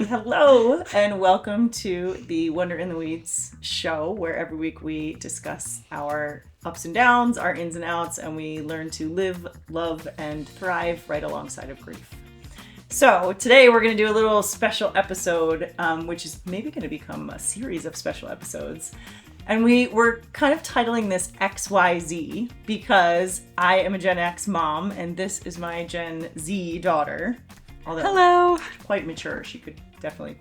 Hello, and welcome to the Wonder in the Weeds show, where every week we discuss our ups and downs, our ins and outs, and we learn to live, love, and thrive right alongside of grief. So today we're going to do a little special episode, which is maybe going to become a series of special episodes. And we're kind of titling this XYZ because I am a Gen X mom and this is my Gen Z daughter. Although Hello. Quite mature. She could definitely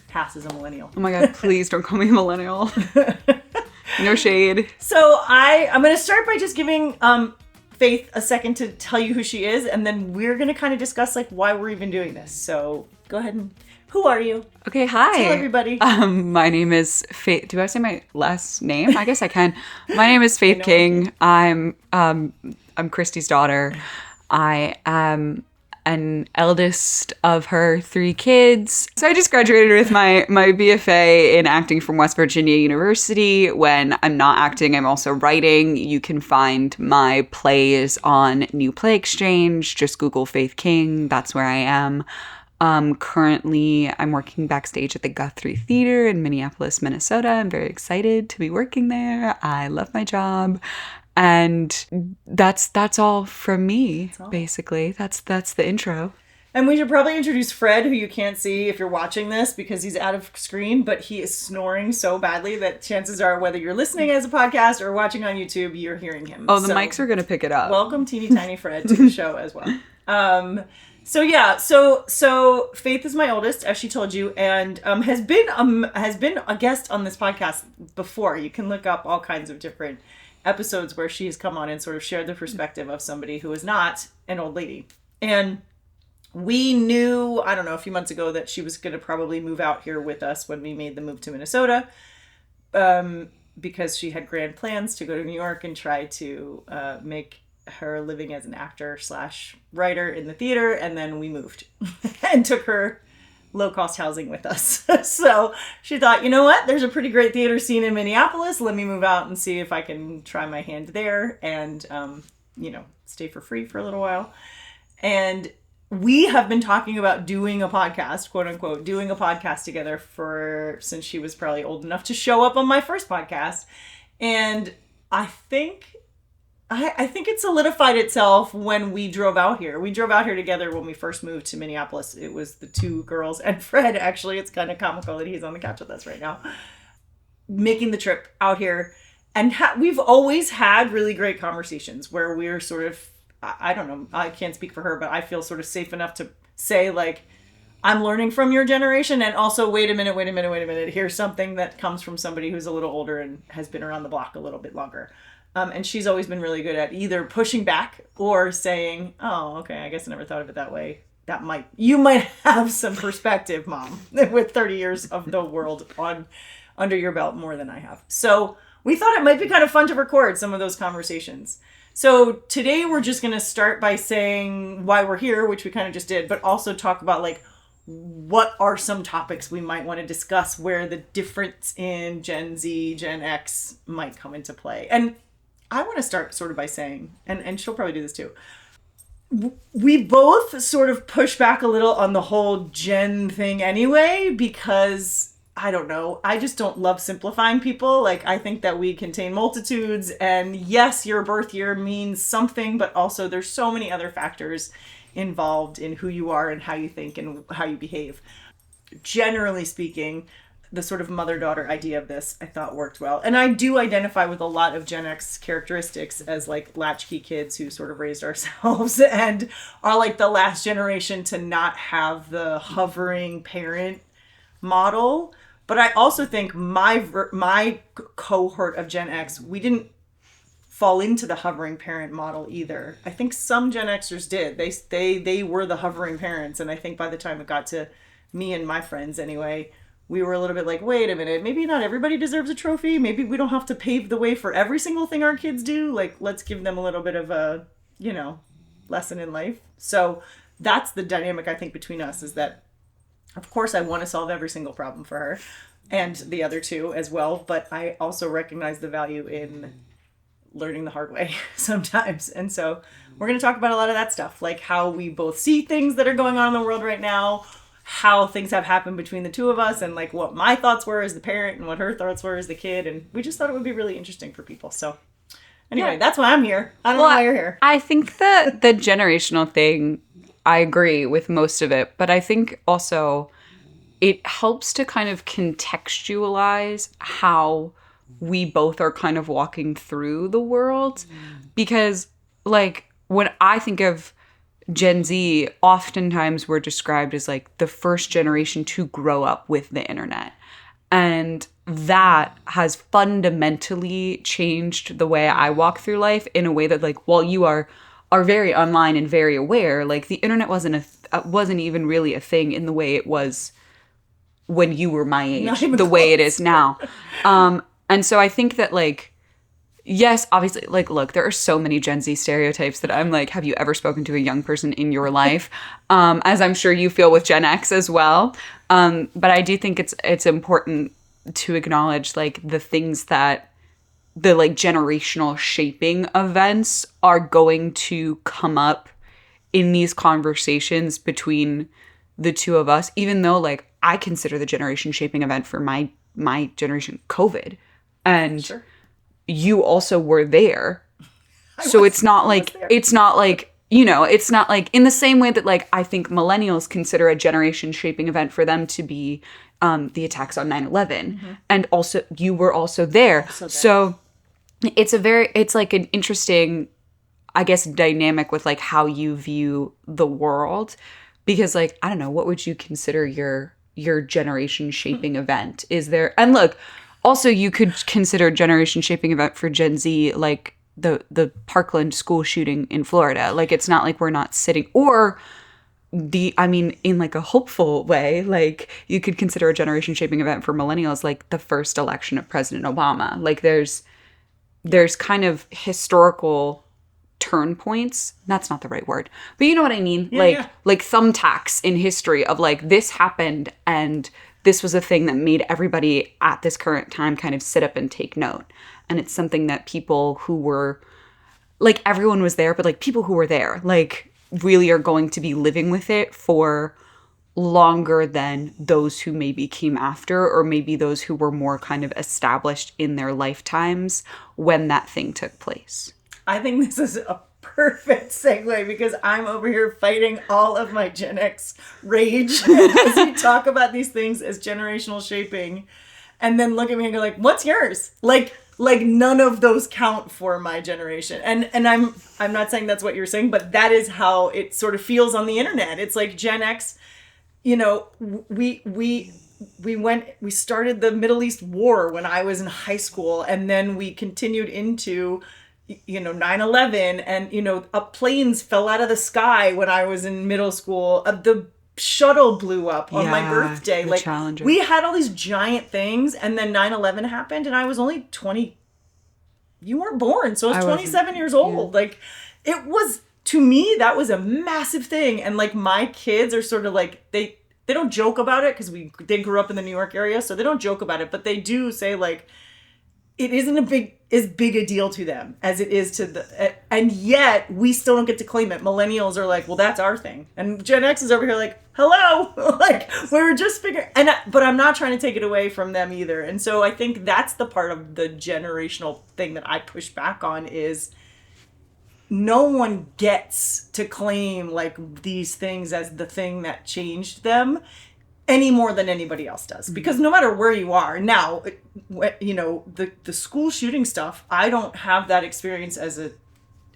pass as a millennial. Oh my god, please don't call me a millennial. No shade. So I'm going to start by just giving Faith a second to tell you who she is, and then we're going to kind of discuss like why we're even doing this. So go ahead and who are you? Okay, hi. Tell everybody. My name is Faith. Do I say my last name? I guess I can. My name is Faith King. I'm Christy's daughter. I am an eldest of her 3 kids. So I just graduated with my BFA in acting from West Virginia University. When I'm not acting, I'm also writing. You can find my plays on New Play Exchange. Just Google Faith King. That's where I am. Currently, I'm working backstage at the Guthrie Theater in Minneapolis, Minnesota. I'm very excited to be working there. I love my job. And that's all from me, basically. That's the intro. And we should probably introduce Fred, who you can't see if you're watching this because he's out of screen, but he is snoring so badly that chances are, whether you're listening as a podcast or watching on YouTube, you're hearing him. Oh, the mics are going to pick it up. Welcome, teeny tiny Fred, to the show as well. So Faith is my oldest, as she told you, and has been a guest on this podcast before. You can look up all kinds of different episodes where she has come on and sort of shared the perspective of somebody who is not an old lady. And we knew, I don't know, a few months ago that she was going to probably move out here with us when we made the move to Minnesota, because she had grand plans to go to New York and try to make her living as an actor / writer in the theater. And then we moved and took her low-cost housing with us. So she thought, you know what? There's a pretty great theater scene in Minneapolis. Let me move out and see if I can try my hand there and, stay for free for a little while. And we have been talking about doing a podcast, quote unquote, doing a podcast together since she was probably old enough to show up on my first podcast. And I think it solidified itself when we drove out here. We drove out here together when we first moved to Minneapolis. It was the 2 girls and Fred, actually. It's kind of comical that he's on the couch with us right now. Making the trip out here. And we've always had really great conversations where we're sort of, I don't know, I can't speak for her, but I feel sort of safe enough to say, like, I'm learning from your generation. And also, wait a minute. Here's something that comes from somebody who's a little older and has been around the block a little bit longer. And she's always been really good at either pushing back or saying, oh, okay, I guess I never thought of it that way. You might have some perspective, Mom, with 30 years of the world under your belt, more than I have. So we thought it might be kind of fun to record some of those conversations. So today we're just going to start by saying why we're here, which we kind of just did, but also talk about like, what are some topics we might want to discuss where the difference in Gen Z, Gen X might come into play. And I want to start sort of by saying, and she'll probably do this too, we both sort of push back a little on the whole Gen thing anyway, because I don't know, I just don't love simplifying people. Like, I think that we contain multitudes, and yes, your birth year means something, but also there's so many other factors involved in who you are and how you think and how you behave. Generally speaking, the sort of mother-daughter idea of this, I thought worked well. And I do identify with a lot of Gen X characteristics as like latchkey kids who sort of raised ourselves and are like the last generation to not have the hovering parent model. But I also think my cohort of Gen X, we didn't fall into the hovering parent model either. I think some Gen Xers did. They were the hovering parents. And I think by the time it got to me and my friends anyway, we were a little bit like, wait a minute, maybe not everybody deserves a trophy. Maybe we don't have to pave the way for every single thing our kids do. Like, let's give them a little bit of a, lesson in life. So that's the dynamic, I think, between us, is that, of course, I want to solve every single problem for her and the other 2 as well. But I also recognize the value in learning the hard way sometimes. And so we're going to talk about a lot of that stuff, like how we both see things that are going on in the world right now, how things have happened between the two of us, and like what my thoughts were as the parent and what her thoughts were as the kid. And we just thought it would be really interesting for people. So anyway, that's why I'm here. I don't know why you're here. I think that the generational thing, I agree with most of it, but I think also it helps to kind of contextualize how we both are kind of walking through the world. Because, like, when I think of Gen Z, oftentimes we're described as, like, the first generation to grow up with the internet. And that has fundamentally changed the way I walk through life in a way that, like, while you are very online and very aware, like, the internet wasn't even really a thing in the way it was when you were my age, the way it is now. And so I think that, like, yes, obviously, like, look, there are so many Gen Z stereotypes that I'm like, have you ever spoken to a young person in your life? As I'm sure you feel with Gen X as well. But I do think it's important to acknowledge, like, the things that the, like, generational shaping events are going to come up in these conversations between the two of us, even though, like, I consider the generation shaping event for my generation COVID. And Sure. you also were there. So it's not like, you know, it's not like in the same way that, like, I think millennials consider a generation shaping event for them to be the attacks on 9/11. And also you were also there. So it's like an interesting, I guess, dynamic with, like, how you view the world. Because, like, I don't know, what would you consider your generation shaping event? Is there, and look, also you could consider generation shaping event for Gen Z, like the Parkland school shooting in Florida. Like, it's not like we're not sitting, or in, like, a hopeful way, like, you could consider a generation shaping event for millennials, like the first election of President Obama. Like, there's kind of historical turn points. That's not the right word, but you know what I mean? Like thumbtacks in history of, like, this happened and this was a thing that made everybody at this current time kind of sit up and take note. And it's something that people who were, like, everyone was there, but, like, people who were there, like, really are going to be living with it for longer than those who maybe came after, or maybe those who were more kind of established in their lifetimes when that thing took place. I think this is a perfect segue because I'm over here fighting all of my Gen X rage as we talk about these things as generational shaping, and then look at me and go, like, what's yours? Like none of those count for my generation. And I'm not saying that's what you're saying, but that is how it sort of feels on the internet. It's like Gen X, you know, we started the Middle East war when I was in high school, and then we continued into, you know, 9/11, and, you know, planes fell out of the sky when I was in middle school. The shuttle blew up on my birthday. Like, Challenger. We had all these giant things, and then 9/11 happened, and I was only 20. You weren't born, so I was 27 years old. Yeah. Like, it was, to me, that was a massive thing. And, like, my kids are sort of like, they don't joke about it because they grew up in the New York area, so they don't joke about it, but they do say, like, it isn't as big a deal to them as it is to and yet we still don't get to claim it. Millennials are like, well, that's our thing. And Gen X is over here like, hello, like, we were just figuring, but I'm not trying to take it away from them either. And so I think that's the part of the generational thing that I push back on is no one gets to claim, like, these things as the thing that changed them any more than anybody else does. Because no matter where you are now, you know, the school shooting stuff, I don't have that experience as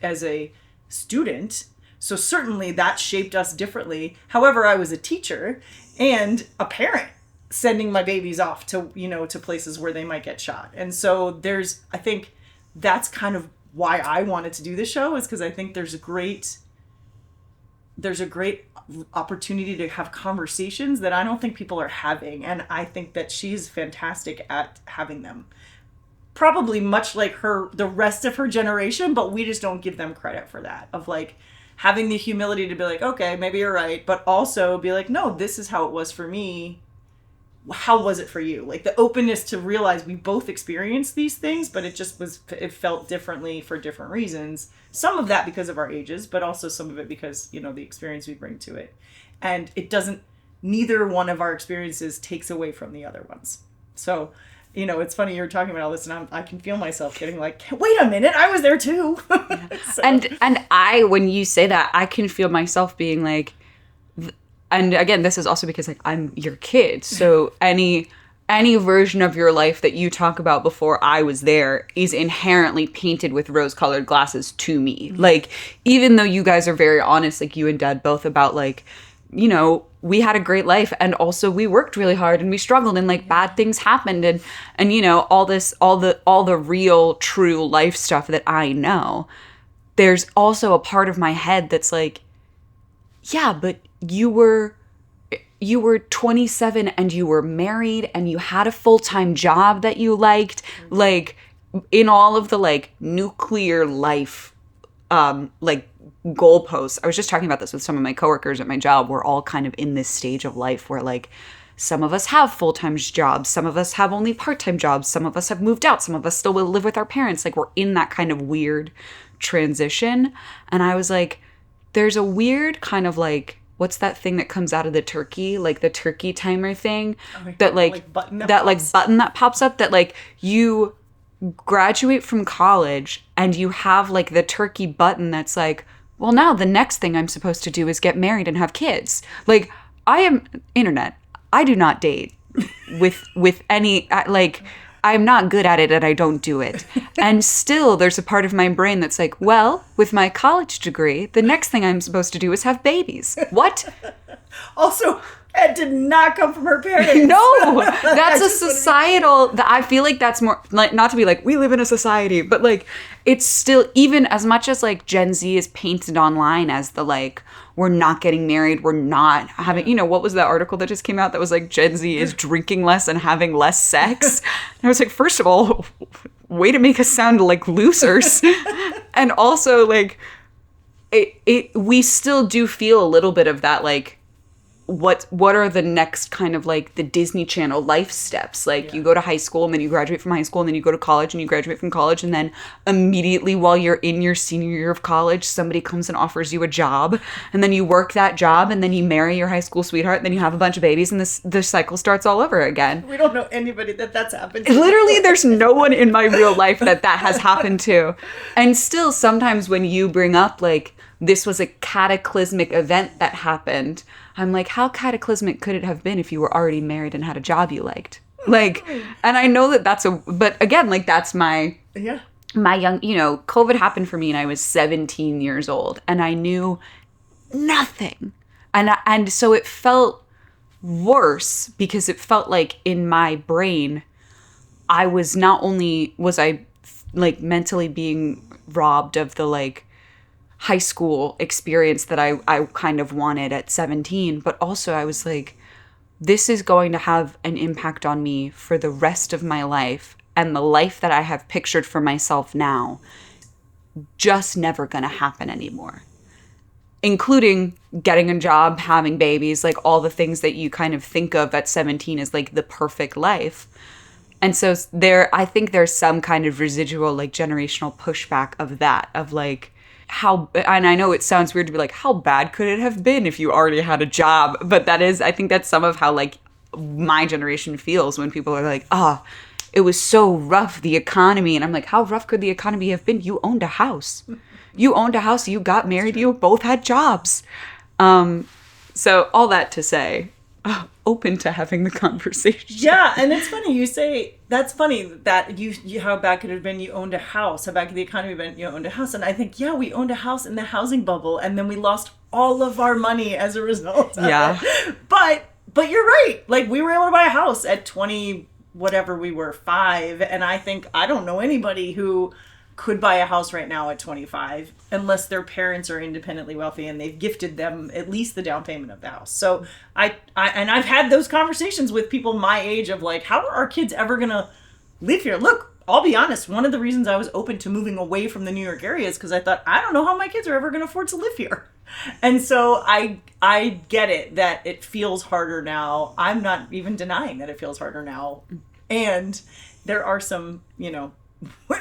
a student. So certainly that shaped us differently. However, I was a teacher and a parent sending my babies off to, you know, to places where they might get shot. And so I think that's kind of why I wanted to do this show, is because I think there's a great opportunity to have conversations that I don't think people are having. And I think that she's fantastic at having them. Probably much like the rest of her generation, but we just don't give them credit for that. Of, like, having the humility to be like, okay, maybe you're right. But also be like, no, this is how it was for me. How was it for you? Like, the openness to realize we both experienced these things, but it felt differently for different reasons. Some of that because of our ages, but also some of it because, you know, the experience we bring to it. And it doesn't, neither one of our experiences takes away from the other ones. So, it's funny you're talking about all this, and I can feel myself getting like, wait a minute, I was there too. So. And I, when you say that, I can feel myself being like, and again, this is also because like I'm your kid, so any version of your life that you talk about before I was there is inherently painted with rose-colored glasses to me. Like, even though you guys are very honest, like you and Dad both, about like, we had a great life, and also we worked really hard and we struggled, and like bad things happened, and all the real true life stuff that I know. There's also a part of my head that's like, yeah, but you were 27 and you were married and you had a full-time job that you liked. Like, in all of the like nuclear life like goalposts. I was just talking about this with some of my coworkers at my job. We're all kind of in this stage of life where like some of us have full-time jobs, some of us have only part-time jobs, some of us have moved out, some of us still will live with our parents. Like, we're in that kind of weird transition. And I was like, there's a weird kind of like, what's that thing that comes out of the turkey? Like the turkey timer thing that like button that pops up, that like you graduate from college and you have like the turkey button that's like, well, now the next thing I'm supposed to do is get married and have kids. Like, I am internet. I do not date with any, like, I'm not good at it and I don't do it. And still there's a part of my brain that's like, well, with my college degree, the next thing I'm supposed to do is have babies. What? Also, it did not come from her parents. No, that's a societal, I feel like that's more, like, not to be like, we live in a society, but like, it's still, even as much as like Gen Z is painted online as the like, we're not getting married, we're not having, what was that article that just came out that was like, Gen Z is drinking less and having less sex? And I was like, first of all, way to make us sound like losers. And also like, we still do feel a little bit of that, like, what are the next kind of like the Disney Channel life steps? Like, you go to high school and then you graduate from high school and then you go to college and you graduate from college, and then immediately while you're in your senior year of college, somebody comes and offers you a job, and then you work that job, and then you marry your high school sweetheart, and then you have a bunch of babies, and the cycle starts all over again. We don't know anybody that's happened to. Literally, there's no one in my real life that has happened to. And still, sometimes when you bring up like, this was a cataclysmic event that happened, I'm like, how cataclysmic could it have been if you were already married and had a job you liked? Like, and I know that but again, like, that's my young, COVID happened for me and I was 17 years old and I knew nothing. And so it felt worse because it felt like in my brain, I was not only, was I like mentally being robbed of the like, high school experience that I kind of wanted at 17, but also I was like, this is going to have an impact on me for the rest of my life, and the life that I have pictured for myself now just never gonna happen anymore, including getting a job, having babies, like all the things that you kind of think of at 17 as like the perfect life. And so I think there's some kind of residual like generational pushback of that, of like, and I know it sounds weird to be like, how bad could it have been if you already had a job? But I think that's some of how like my generation feels when people are like, it was so rough, the economy. And I'm like, how rough could the economy have been? You owned a house. You got married, you both had jobs. So all that to say, open to having the conversation. Yeah, and it's funny you say, that's funny that you how bad could it have been you owned a house, how bad could the economy have been you owned a house. And I think, yeah, we owned a house in the housing bubble and then we lost all of our money as a result of it. But you're right, like we were able to buy a house at 20 whatever we were, 5, and I don't know anybody who could buy a house right now at 25 unless their parents are independently wealthy and they've gifted them at least the down payment of the house. So I've had those conversations with people my age of like, how are our kids ever gonna live here? Look, I'll be honest, one of the reasons I was open to moving away from the New York area is because I thought, I don't know how my kids are ever gonna afford to live here. And so I get it that it feels harder now. I'm not even denying that it feels harder now. And there are some,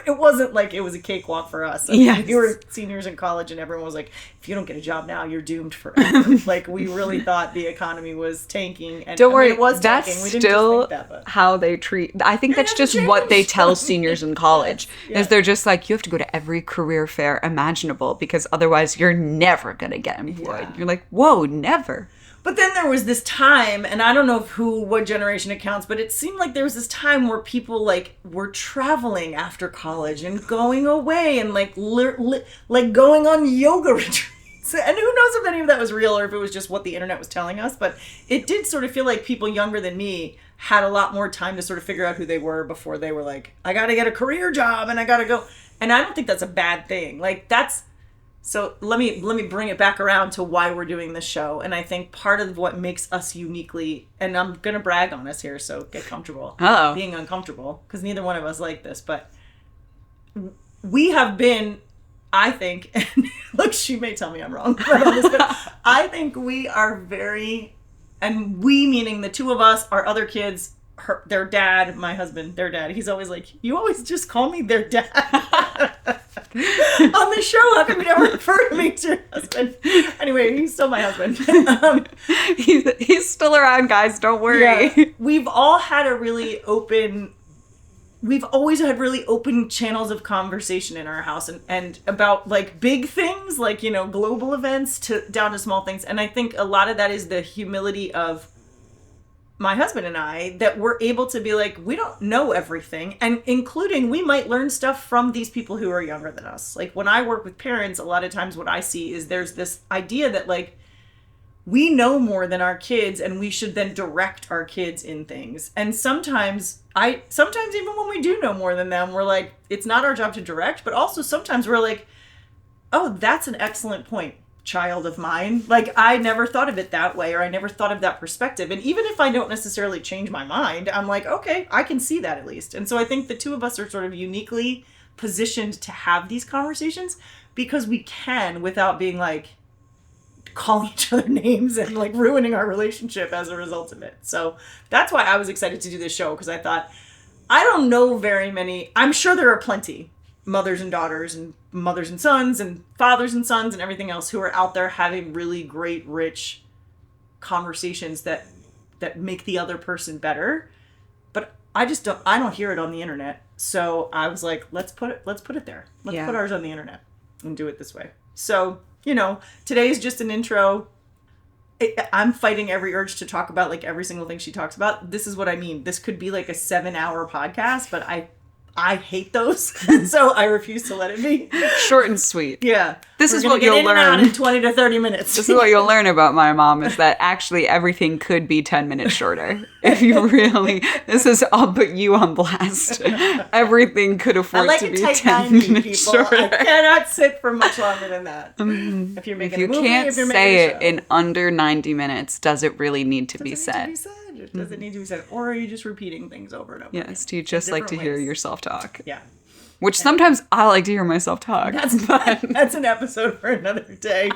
it wasn't like it was a cakewalk for us. I mean, we were seniors in college and everyone was like, if you don't get a job now, you're doomed forever. Like, we really thought the economy was tanking. And don't worry, it was that's tanking. We didn't still just think that, but how they treat. I think that's just what they tell seniors in college. Is they're just like, you have to go to every career fair imaginable because otherwise you're never going to get employed. You're like, whoa, never. But then there was this time, and I don't know what generation it counts, but it seemed like there was this time where people like were traveling after college and going away and like going on yoga retreats. And who knows if any of that was real or if it was just what the internet was telling us. But it did sort of feel like people younger than me had a lot more time to sort of figure out who they were before they were like, I got to get a career job and I got to go. And I don't think that's a bad thing. Like, that's... So let me bring it back around to why we're doing this show. And I think part of what makes us uniquely, and I'm going to brag on us here, so get comfortable. Uh-oh. Being uncomfortable, because neither one of us like this, but we have been, I think, and look, she may tell me I'm wrong about this, but I think we are very, and we meaning the two of us, our other kids, their dad, my husband, their dad, he's always like, you always just call me their dad. On the show, how come you never refer to me as your husband? Anyway, he's still my husband. He's still around, guys. Don't worry. Yeah. We've always had really open channels of conversation in our house and about like big things, like, you know, global events down to small things. And I think a lot of that is the humility of my husband and I, that we're able to be like, we don't know everything. And including, we might learn stuff from these people who are younger than us. Like, when I work with parents, a lot of times what I see is there's this idea that like, we know more than our kids and we should then direct our kids in things. And sometimes even when we do know more than them, we're like, it's not our job to direct, but also sometimes we're like, oh, that's an excellent point, child of mine. Like, I never thought of it that way, or I never thought of that perspective. And even if I don't necessarily change my mind, I'm like, okay, I can see that at least. And so I think the two of us are sort of uniquely positioned to have these conversations because we can, without being like calling each other names and like ruining our relationship as a result of it. So that's why I was excited to do this show, because I thought, I don't know very many, I'm sure there are plenty mothers and daughters and mothers and sons and fathers and sons and everything else who are out there having really great, rich conversations that make the other person better. But I don't hear it on the internet. So I was like, let's put it there. Let's put ours on the internet and do it this way. So, you know, today's just an intro. I'm fighting every urge to talk about like every single thing she talks about. This is what I mean. This could be like a 7-hour podcast, but I hate those, so I refuse to let it be. Short and sweet. Yeah. This is what you'll learn in 20 to 30 minutes. This is what you'll learn about my mom, is that actually everything could be 10 minutes shorter. If you really, I'll put you on blast. Everything could afford to be 10 minutes shorter. I cannot sit for much longer than that. If you're making a movie, can't if you're say making a it in under 90 minutes, does it really need to be said? Does it need to be said? Or are you just repeating things over and over? Yes, do you just like to hear yourself talk? Yeah. Which sometimes I like to hear myself talk. That's an episode for another day.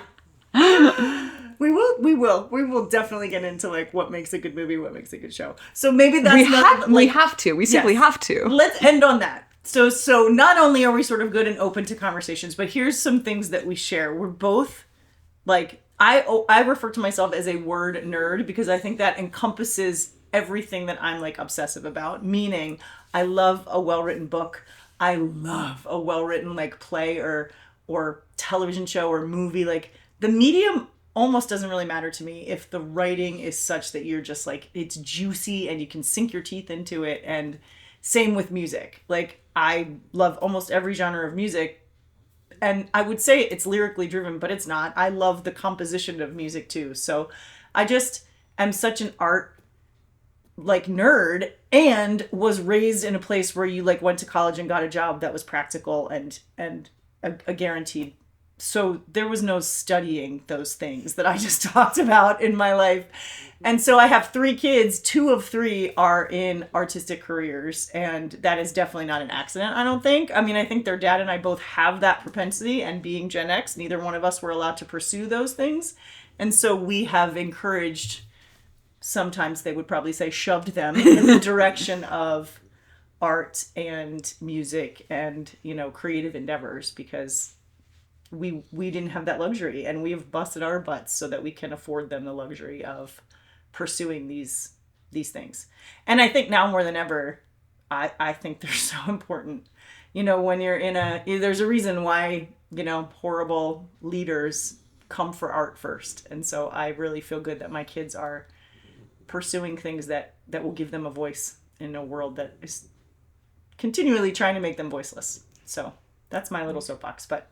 We will definitely get into like what makes a good movie, what makes a good show. So maybe that's we have to. We simply have to. Let's end on that. So not only are we sort of good and open to conversations, but here's some things that we share. We're both like, I refer to myself as a word nerd because I think that encompasses everything that I'm like obsessive about. Meaning, I love a well-written book. I love a well-written like play or television show or movie. Like, the medium almost doesn't really matter to me if the writing is such that you're just like, it's juicy and you can sink your teeth into it. And same with music. Like, I love almost every genre of music. And I would say it's lyrically driven, but it's not. I love the composition of music too. So I just am such an art like nerd, and was raised in a place where you like went to college and got a job that was practical and a guaranteed. So there was no studying those things that I just talked about in my life. And so I have 3 kids. 2 of 3 are in artistic careers. And that is definitely not an accident, I don't think. I mean, I think their dad and I both have that propensity. And being Gen X, neither one of us were allowed to pursue those things. And so we have encouraged, sometimes they would probably say shoved them in the direction of art and music and, creative endeavors, because we didn't have that luxury, and we've busted our butts so that we can afford them the luxury of pursuing these things. And I think now more than ever, I think they're so important. When you're there's a reason why, horrible leaders come for art first. And so I really feel good that my kids are pursuing things that will give them a voice in a world that is continually trying to make them voiceless. So that's my little soapbox. But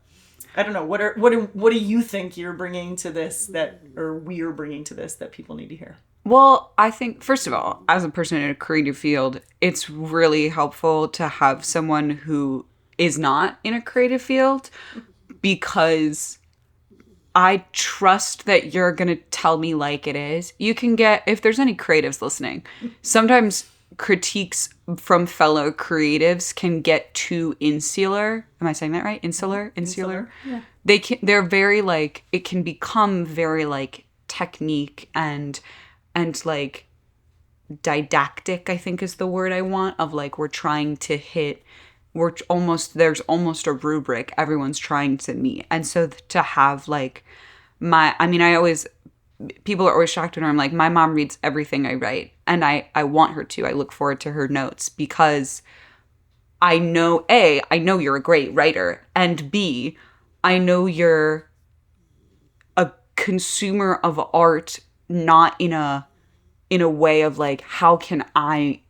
I don't know, what do you think you're bringing to this or we're bringing to this that people need to hear? Well, I think, first of all, as a person in a creative field, it's really helpful to have someone who is not in a creative field, because I trust that you're going to tell me like it is. You can get, if there's any creatives listening, sometimes critiques from fellow creatives can get too insular. Am I saying that right? Insular? Yeah. They're very like, it can become very like technique and like didactic, I think is the word I want, of like there's almost a rubric everyone's trying to meet. And so to have like people are always shocked when I'm like, my mom reads everything I write, and I want her to. I look forward to her notes, because I know, A, I know you're a great writer, and B, I know you're a consumer of art, not in a way of like, how can I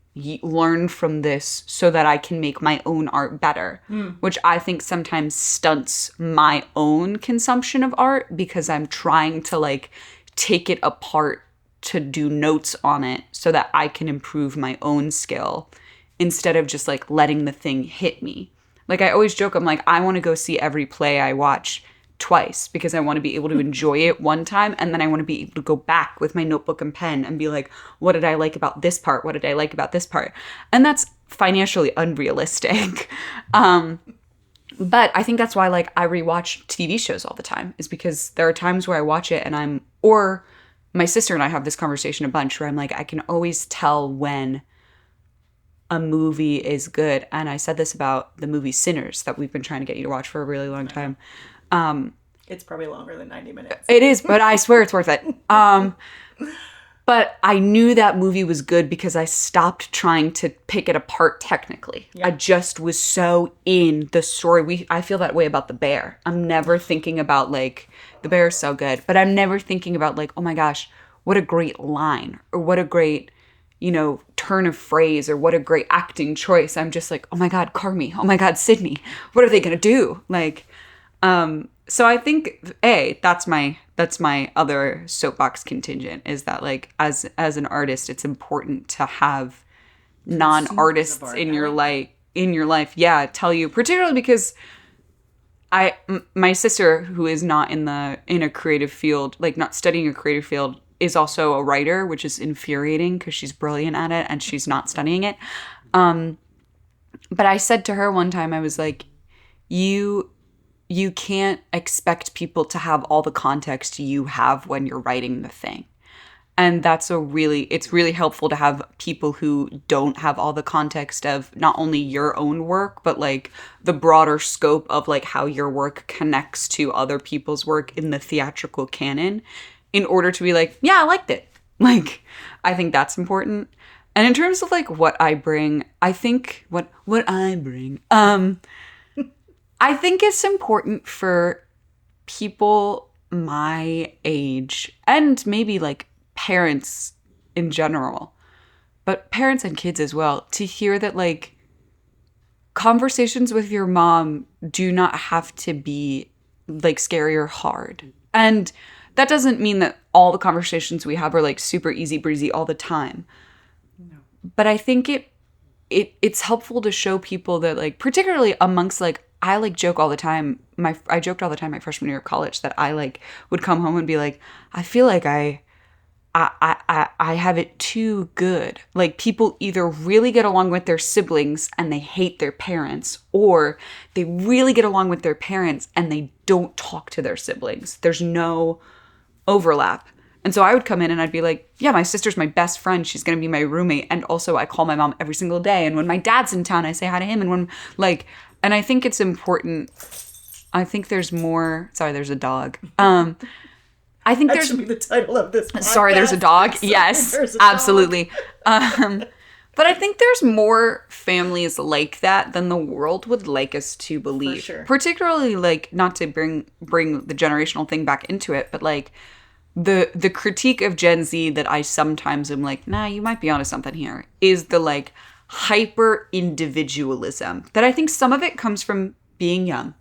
learn from this so that I can make my own art better, which I think sometimes stunts my own consumption of art, because I'm trying to like take it apart to do notes on it so that I can improve my own skill, instead of just like letting the thing hit me. Like I always joke, I'm like, I want to go see every play I watch twice, because I want to be able to enjoy it one time, and then I want to be able to go back with my notebook and pen and be like, what did I like about this part? What did I like about this part? And that's financially unrealistic. But I think that's why like I rewatch TV shows all the time, is because there are times where I watch it and or my sister and I have this conversation a bunch where I'm like, I can always tell when a movie is good. And I said this about the movie Sinners that we've been trying to get you to watch for a really long time. It's probably longer than 90 minutes. It is, but I swear it's worth it. But I knew that movie was good because I stopped trying to pick it apart technically. Yeah. I just was so in the story. I feel that way about The Bear. I'm never thinking about like, The Bear is so good, but I'm never thinking about like, oh my gosh, what a great line, or what a great, turn of phrase, or what a great acting choice. I'm just like, oh my God, Carmi. Oh my God, Sydney. What are they going to do? Like, so I think that's my other soapbox contingent, is that like as an artist, it's important to have non-artists in your life. Yeah, tell you, particularly because my sister, who is not in a creative field, like not studying a creative field, is also a writer, which is infuriating because she's brilliant at it and she's not studying it. But I said to her one time, I was like, you can't expect people to have all the context you have when you're writing the thing. And it's really helpful to have people who don't have all the context of not only your own work, but like the broader scope of like how your work connects to other people's work in the theatrical canon, in order to be like, yeah, I liked it. Like, I think that's important. And in terms of like what I bring, I think what I bring, I think it's important for people my age, and maybe like parents in general, but parents and kids as well, to hear that like conversations with your mom do not have to be like scary or hard. And that doesn't mean that all the conversations we have are like super easy breezy all the time. No. But I think it's helpful to show people that like, particularly amongst like, I like joke all the time. I joked all the time my freshman year of college that I like would come home and be like, I feel like I have it too good. Like people either really get along with their siblings and they hate their parents, or they really get along with their parents and they don't talk to their siblings. There's no overlap. And so I would come in and I'd be like, yeah, my sister's my best friend. She's going to be my roommate. And also I call my mom every single day. And when my dad's in town, I say hi to him. And when like, and I think it's important. I think there's more. Sorry, there's a dog. I think That should be the title of this podcast. Sorry, there's a dog. Yes, There's a absolutely. But I think there's more families like that than the world would like us to believe. For sure. Particularly, like, not to bring the generational thing back into it, but like the critique of Gen Z that I sometimes am like, nah, you might be onto something here, is the like hyper individualism that I think some of it comes from being young,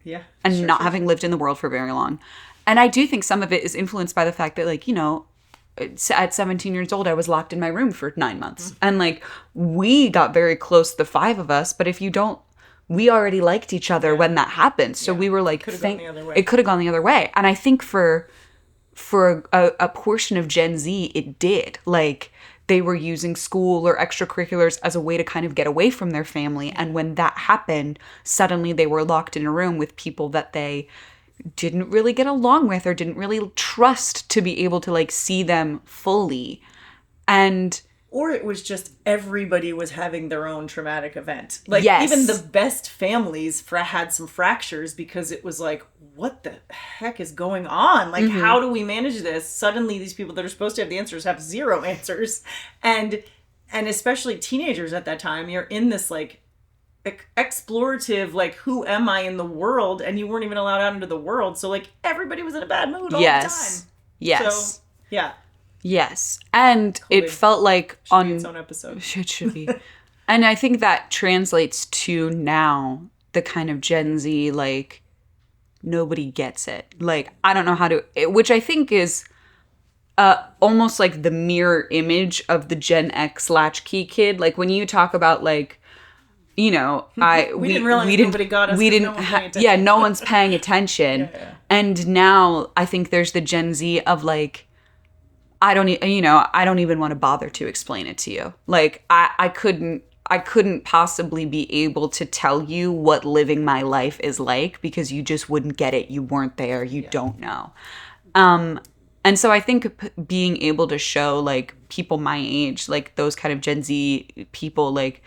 and not having lived in the world for very long. And I do think some of it is influenced by the fact that, like, you know, at 17 years old, I was locked in my room for 9 months. And, like, we got very close, the 5 of us. But if you don't, we already liked each other when that happened. So we were like, It could have gone the other way. And I think for a portion of Gen Z, it did. Like, they were using school or extracurriculars as a way to kind of get away from their family. And when that happened, suddenly they were locked in a room with people that they didn't really get along with or didn't really trust to be able to like see them fully. And or it was just everybody was having their own traumatic event. Like yes. even the best families had some fractures because it was like, what the heck is going on? Like, how do we manage this? Suddenly these people that are supposed to have the answers have zero answers. And especially teenagers at that time, you're in this like explorative, like, who am I in the world? And you weren't even allowed out into the world. So like everybody was in a bad mood all the time. Yes. So, yeah. Yes. And it felt like should be its own episode. It should be. And I think that translates to now the kind of Gen Z, like, nobody gets it. Like, I don't know how to, which I think is almost like the mirror image of the Gen X latchkey kid. Like, when you talk about, like, you know, we didn't realize nobody got us. No one's paying attention. And now I think there's the Gen Z of like, I don't even want to bother to explain it to you. Like, I couldn't possibly be able to tell you what living my life is like because you just wouldn't get it. You weren't there. You don't know. And so I think being able to show like people my age, like those kind of Gen Z people, like,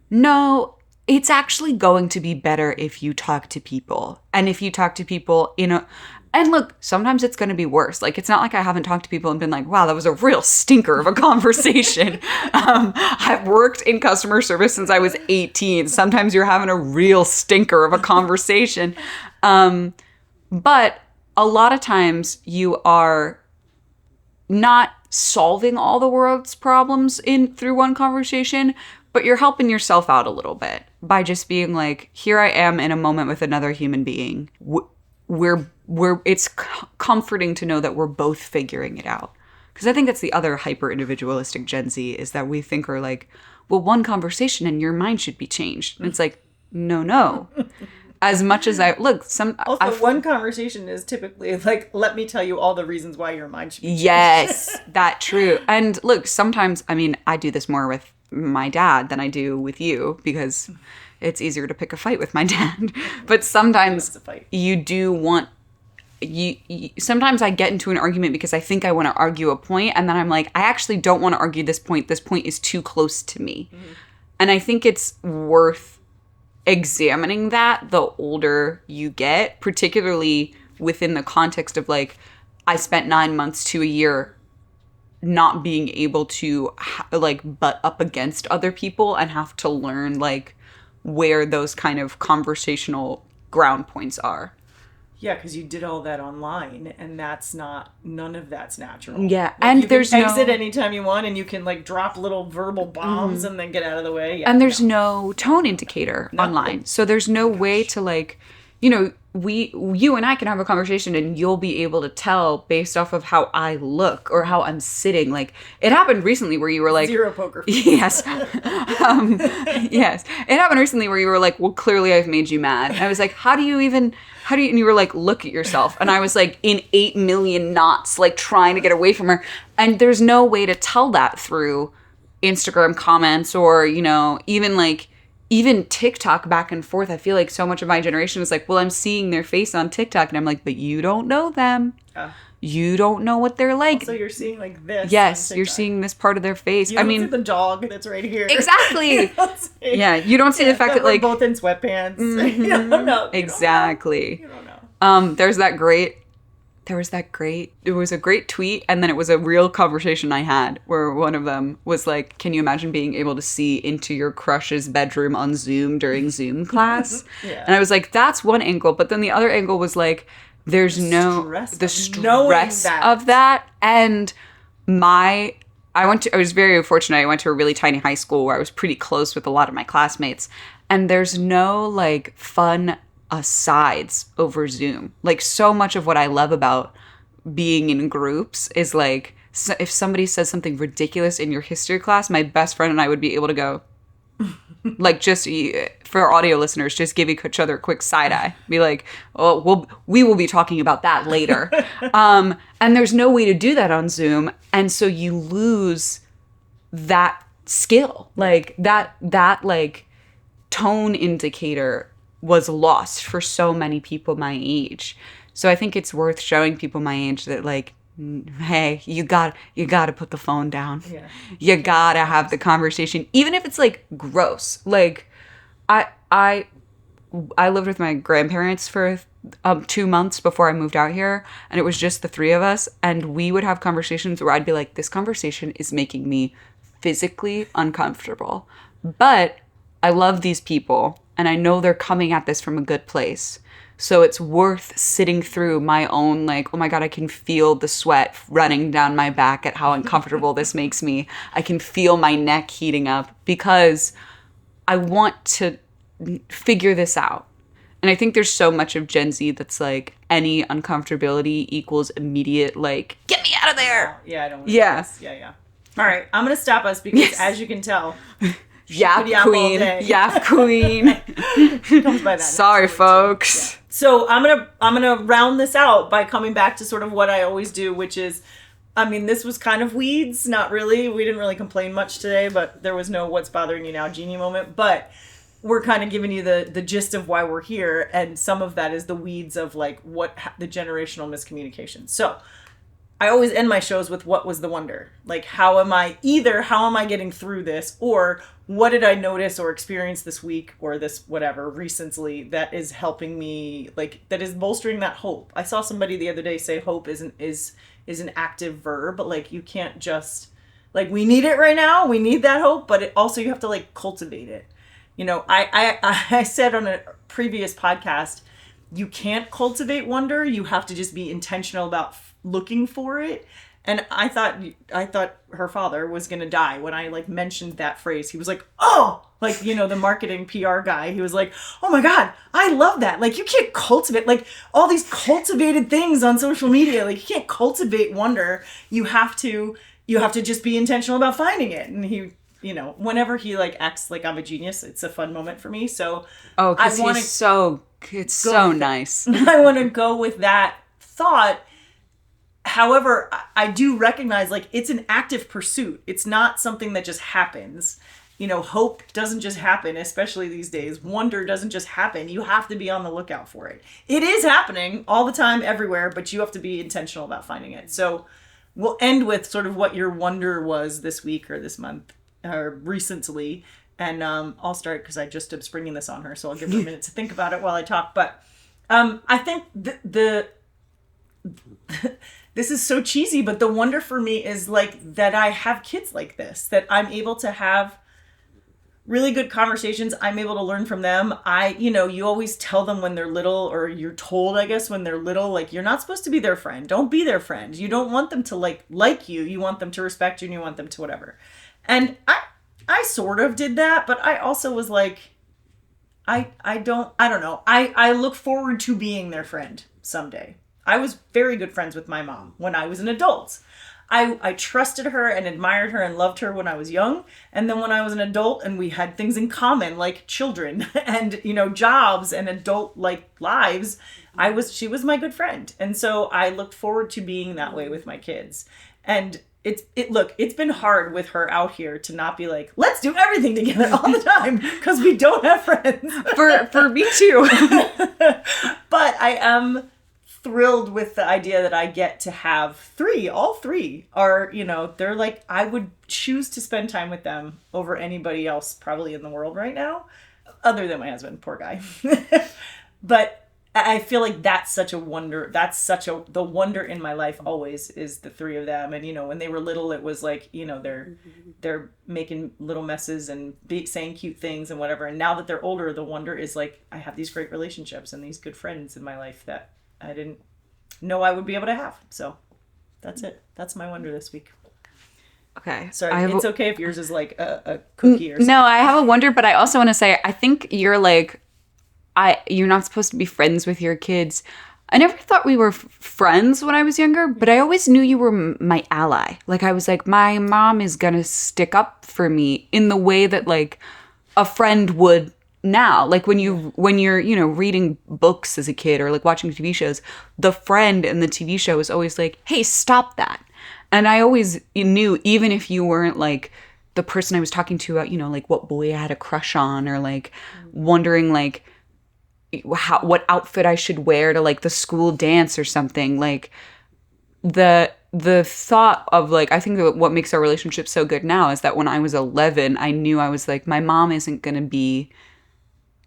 no, it's actually going to be better if you talk to people. And if you talk to people, you know, and look, sometimes it's going to be worse. Like, it's not like I haven't talked to people and been like, wow, that was a real stinker of a conversation. I've worked in customer service since I was 18. Sometimes you're having a real stinker of a conversation. But a lot of times you are not solving all the world's problems through one conversation, but you're helping yourself out a little bit by just being like, here I am in a moment with another human being. It's comforting to know that we're both figuring it out. Because I think that's the other hyper individualistic Gen Z, is that we think are like, well, one conversation and your mind should be changed. And it's like, no. As much as one conversation is typically like, let me tell you all the reasons why your mind should be changed. Yes, that's true. And look, sometimes, I mean, I do this more with my dad than I do with you because it's easier to pick a fight with my dad. But sometimes you do want, sometimes I get into an argument because I think I want to argue a point, and then I'm like, I actually don't want to argue this point. This point is too close to me. And I think it's worth examining that the older you get, particularly within the context of like, I spent 9 months to a year not being able to like butt up against other people and have to learn like where those kind of conversational ground points are. Yeah, because you did all that online, and none of that's natural. Yeah, like, and you there's can exit anytime you want, and you can like drop little verbal bombs and then get out of the way. Yeah, and there's no tone indicator online, so there's no way to like, you know, you and I can have a conversation and you'll be able to tell based off of how I look or how I'm sitting. Like, it happened recently where you were like, zero poker face. Yes. Yes. It happened recently where you were like, well, clearly I've made you mad. And I was like, how do you, and you were like, look at yourself. And I was like in 8 million knots, like trying to get away from her. And there's no way to tell that through Instagram comments or, you know, even TikTok back and forth. I feel like so much of my generation is like, well, I'm seeing their face on TikTok. And I'm like, but you don't know them. you don't know what they're like. So you're seeing like this. Yes, you're seeing this part of their face. You don't see the dog that's right here. Exactly. You don't see the fact that like we're both in sweatpants. You don't know. Exactly. You don't know. There was a great tweet, and then it was a real conversation I had where one of them was like, can you imagine being able to see into your crush's bedroom on Zoom during Zoom class? And I was like, that's one angle. But then the other angle was like, there's the stress of that. And I was very fortunate. I went to a really tiny high school where I was pretty close with a lot of my classmates. And there's no like fun asides over Zoom. Like, so much of what I love about being in groups is like, if somebody says something ridiculous in your history class, my best friend and I would be able to go, like, just for audio listeners, just give each other a quick side eye. Be like, oh, we will be talking about that later. And there's no way to do that on Zoom. And so you lose that skill. Like that like tone indicator was lost for so many people my age. So I think it's worth showing people my age that like, hey, you got to put the phone down. Yeah. You got to have the conversation, even if it's like gross. Like I lived with my grandparents for 2 months before I moved out here, and it was just the three of us, and we would have conversations where I'd be like, this conversation is making me physically uncomfortable. But I love these people, and I know they're coming at this from a good place. So it's worth sitting through my own, like, oh my God, I can feel the sweat running down my back at how uncomfortable this makes me. I can feel my neck heating up because I want to figure this out. And I think there's so much of Gen Z that's like, any uncomfortability equals immediate, like, get me out of there. Yeah, I don't want to do this. Yeah. All right, I'm going to stop us because, as you can tell... Yap queen. She comes by that. Sorry, folks. Yeah. So I'm gonna round this out by coming back to sort of what I always do, which is, I mean, this was kind of weeds, not really. We didn't really complain much today, but there was no "what's bothering you now" genie moment. But we're kind of giving you the gist of why we're here, and some of that is the weeds of like the generational miscommunication. So I always end my shows with what was the wonder? Like, how am I getting through this, or what did I notice or experience this week or this whatever recently that is helping me, like, that is bolstering that hope. I saw somebody the other day say hope is an active verb, but like, you can't just, like, we need it right now, we need that hope, but also you have to like cultivate it. You know, I said on a previous podcast, you can't cultivate wonder, you have to just be intentional about looking for it. And I thought her father was going to die when I like mentioned that phrase. He was like, oh, like, you know, the marketing PR guy. He was like, oh my God, I love that. Like, you can't cultivate like all these cultivated things on social media. Like, you can't cultivate wonder. You have to just be intentional about finding it. And he, you know, whenever he like acts like I'm a genius, it's a fun moment for me. So because it's so nice. I want to go with that thought. However, I do recognize, like, it's an active pursuit. It's not something that just happens. You know, hope doesn't just happen, especially these days. Wonder doesn't just happen. You have to be on the lookout for it. It is happening all the time, everywhere, but you have to be intentional about finding it. So we'll end with sort of what your wonder was this week or this month or recently. And I'll start because I just am springing this on her. So I'll give her a minute to think about it while I talk. But I think this is so cheesy, but the wonder for me is like that I have kids like this, that I'm able to have really good conversations. I'm able to learn from them. You always tell them when they're little, or you're told, I guess, when they're little, like, you're not supposed to be their friend. Don't be their friend. You don't want them to like you. You want them to respect you and you want them to whatever. And I sort of did that, but I also was like, I don't know. I look forward to being their friend someday. I was very good friends with my mom when I was an adult. I trusted her and admired her and loved her when I was young. And then when I was an adult and we had things in common, like children and, you know, jobs and adult like lives, she was my good friend. And so I looked forward to being that way with my kids. And it's been hard with her out here to not be like, let's do everything together all the time because we don't have friends. For me too. But I am thrilled with the idea that I get to have three. All three are, they're like, I would choose to spend time with them over anybody else probably in the world right now, other than my husband, poor guy. But I feel like that's such a wonder. The wonder in my life always is the three of them. And, when they were little, it was like, they're making little messes and saying cute things and whatever. And now that they're older, the wonder is like, I have these great relationships and these good friends in my life that I didn't know I would be able to have. So that's it. That's my wonder this week. Okay. Sorry, it's okay if yours is like a cookie or something. No, I have a wonder, but I also want to say, I think you're like, you're not supposed to be friends with your kids. I never thought we were friends when I was younger, but I always knew you were my ally. Like, I was like, my mom is going to stick up for me in the way that like a friend would now. Like when you're, reading books as a kid or like watching TV shows, the friend in the TV show is always like, hey, stop that. And I always knew, even if you weren't like the person I was talking to about, like what boy I had a crush on, or like wondering like what outfit I should wear to like the school dance or something, like the thought of like, I think that what makes our relationship so good now is that when I was 11, I knew I was like, my mom isn't going to be,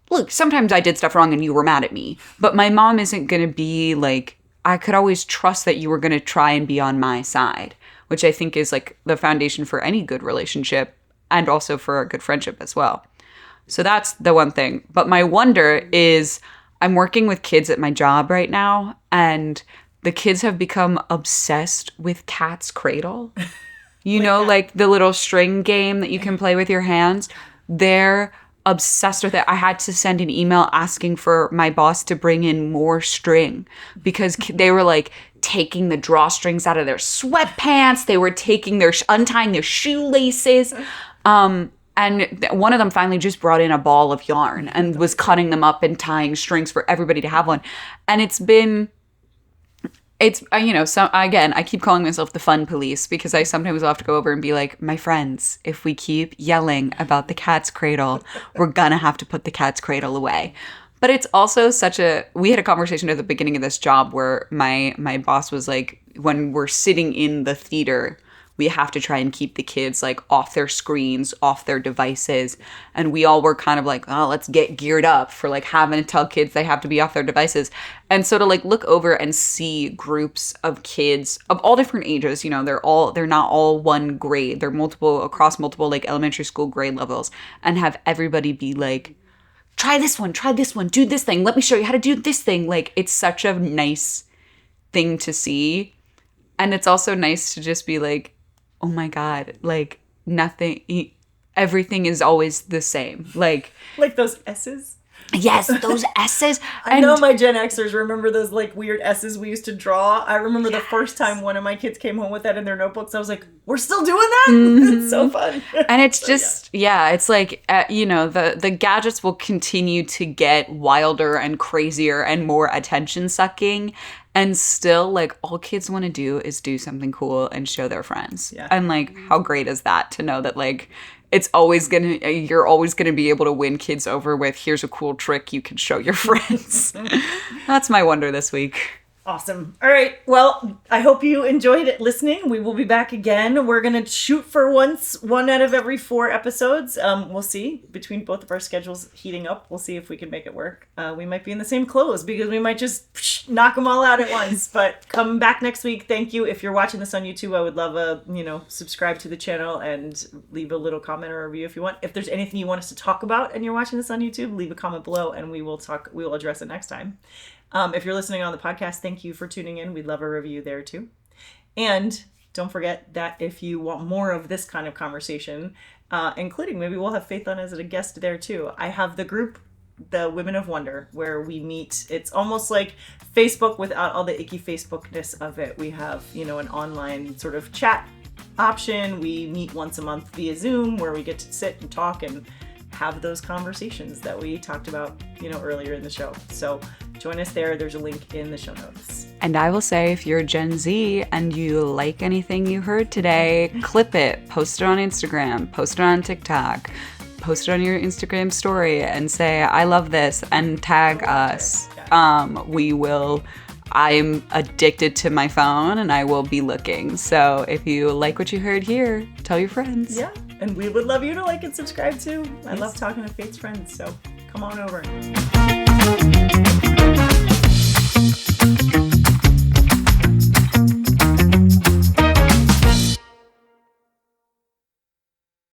look, sometimes I did stuff wrong and you were mad at me, but my mom isn't going to be like, I could always trust that you were going to try and be on my side, which I think is like the foundation for any good relationship and also for a good friendship as well. So that's the one thing. But my wonder is, I'm working with kids at my job right now, and the kids have become obsessed with Cat's Cradle. Like the little string game that you can play with your hands. They're obsessed with it. I had to send an email asking for my boss to bring in more string because they were like taking the drawstrings out of their sweatpants. They were untying their shoelaces. And one of them finally just brought in a ball of yarn and was cutting them up and tying strings for everybody to have one. And so again, I keep calling myself the fun police because I sometimes will have to go over and be like, my friends, if we keep yelling about the Cat's Cradle, we're gonna have to put the Cat's Cradle away. But it's also we had a conversation at the beginning of this job where my boss was like, when we're sitting in the theater, we have to try and keep the kids like off their screens, off their devices. And we all were kind of like, oh, let's get geared up for like having to tell kids they have to be off their devices. And so to like look over and see groups of kids of all different ages, they're not all one grade. They're across multiple like elementary school grade levels, and have everybody be like, try this one, do this thing. Let me show you how to do this thing. Like, it's such a nice thing to see. And it's also nice to just be like, oh my God, like everything is always the same. Like those S's? Yes, those S's. I know my Gen Xers remember those like weird S's we used to draw. I remember the first time one of my kids came home with that in their notebooks. I was like, we're still doing that? Mm-hmm. It's so fun. And it's it's like, the gadgets will continue to get wilder and crazier and more attention sucking. And still, like, all kids want to do is do something cool and show their friends. Yeah. And, like, how great is that to know that, like, you're always going to be able to win kids over with, here's a cool trick you can show your friends. That's my wonder this week. Awesome. All right. Well, I hope you enjoyed it listening. We will be back again. We're going to shoot for one out of every 4 episodes. We'll see. Between both of our schedules heating up, we'll see if we can make it work. We might be in the same clothes because we might just knock them all out at once. But come back next week. Thank you. If you're watching this on YouTube, I would love subscribe to the channel and leave a little comment or review if you want. If there's anything you want us to talk about and you're watching this on YouTube, leave a comment below and we will address it next time. If you're listening on the podcast, thank you for tuning in. We'd love a review there too. And don't forget that if you want more of this kind of conversation, including maybe we'll have Faith on as a guest there too. I have the group, the Women of Wonder, where we meet. It's almost like Facebook without all the icky Facebookness of it. We have, an online sort of chat option. We meet once a month via Zoom where we get to sit and talk and have those conversations that we talked about, earlier in the show. So join us there. There's a link in the show notes. And I will say, if you're Gen Z and you like anything you heard today, clip it, post it on Instagram, post it on TikTok, post it on your Instagram story and say, I love this, and tag us. We will I'm addicted to my phone and I will be looking. So if you like what you heard here, tell your friends. Yeah, and we would love you to like and subscribe too. I love talking to Faith's friends, so come on over.